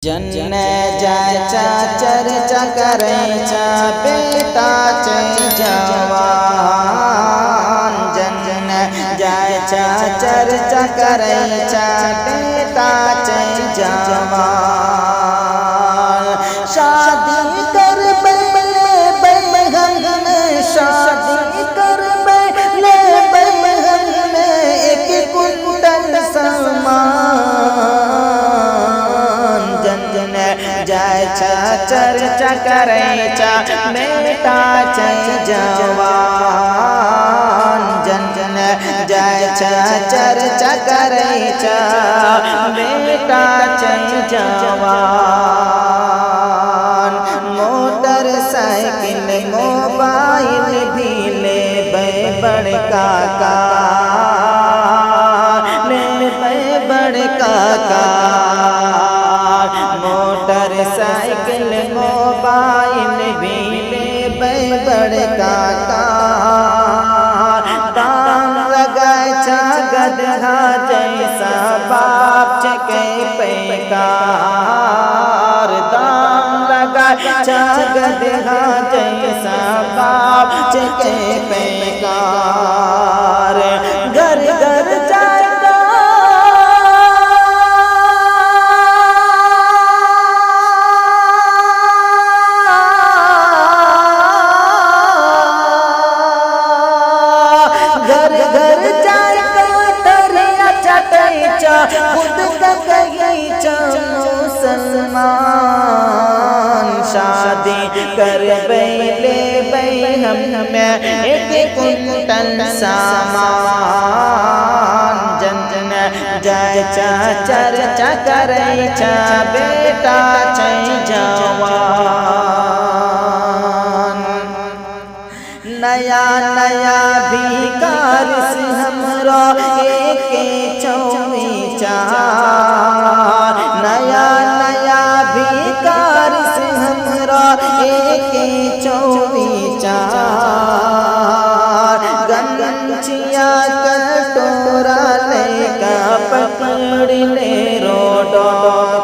जन्न जाय चा चर्चा करे चा बेटा चे जवान। जन्न जाय चा चर्चा करे चा बेटा चे जवान। शादी कर बेगम में शादी कर बेगम में एक कुंडल सामान। जाय चा चर्चा करे चा बेटा चे जवान। जन जाय चा चर्चा करे चा बेटा चे जवान। मोटरसाइकिल मोबाइल भी ले बड़का का ले बड़का का। मोटरसाइकिल मोबाइल भी ले बड़का का। दाम लगाए चा गधा जैसा बाप चके पैकार। दाम लगाए चा गधा जैसा बाप चके पैकार। घर घर जाएगा घर घर जाएगा तरिया चटैचा खुद गई चा मुसलमान। शादी कर ले हम में एक कुंटल सामान। जन जाय चा चर्चा करे चा बेटा चे जवान। नया नया भिकार से हमरा एक चौवी चार। नया नया भिकार से हमरा एक चौवी चार। गंचिया कटोरा लेका पकड़ ले रोडो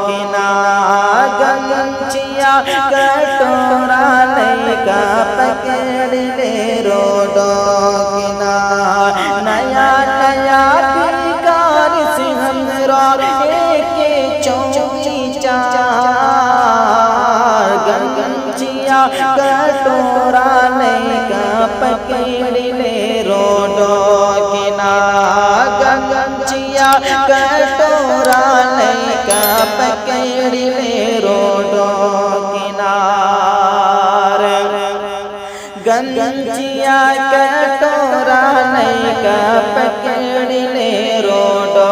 किनार। गंचिया कटोरा लेका पकड़ ले रोडो किनार। नया नया भिकार से हमरा एक चौवी चार। गंचिया कटोरा लेका पकड़ ले रोडो किनार। गंचिया कटोरा लेका पकड़ ले रोडो किनार। गंजिया कटोरा लेका पकड़ ले रोडो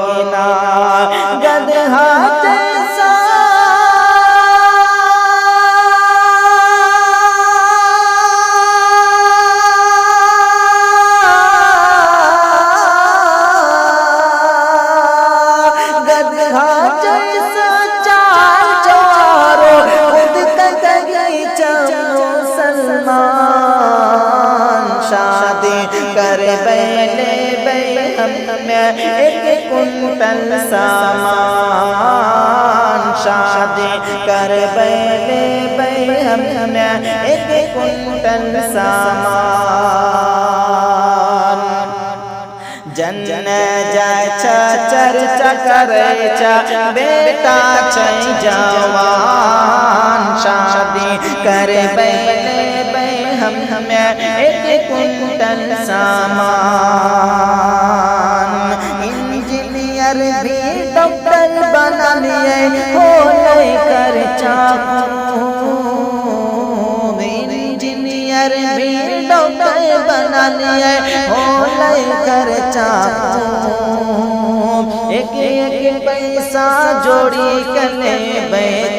किनार। गधा जैसा गधा जैसा चार चारों खुद गई चा मुसलमान। शादी कर ले हम में एक कुंटल सामान। शादी कर ले हम में एक कुंटल सामान। जन जाय चा चर्चा करे चा बेटा चे जवान। शादी कर हम में एक कुंटल सामान। इंजीनियर भी डॉक्टर बना लिए हो नहीं कर चाकू। इंजीनियर भी डॉक्टर बना लिए हो नहीं कर चाकू। एक एक पैसा जोड़ी कले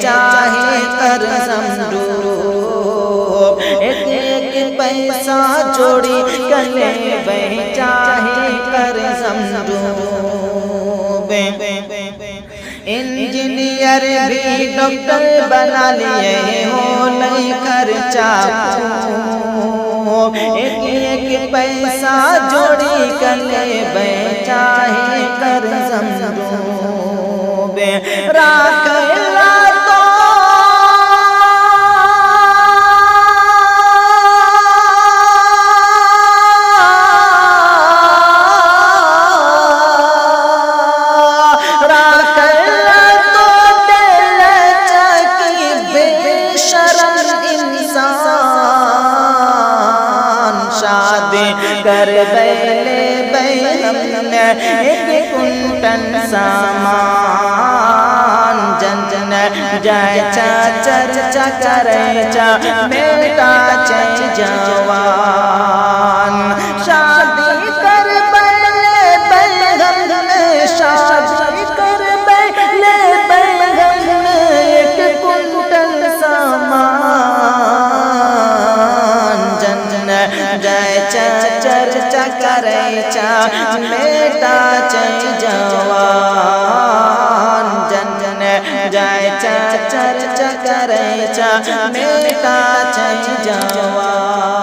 चाहे कर समझू। एक एक पैसा जोड़ी कले चाहे कर समझू। इंजीनियर भी डॉक्टर बना लिए हो नहीं खर्चा। एक एक पैसा जोड़ी कले चाहे कर समझू। राख कर बैले बैगम एक कुंटल सामान जन जन जाय चा चर्चा करे चा बेटा चे जवान शादी कर बैले बैगम शादी कर बैले बैगम एक कुंटल सामान जन जन जाय चा चर्चा करे चा बेटा चे जवान जन जन जाय चा चर्चा करे चा बेटा चे जवान।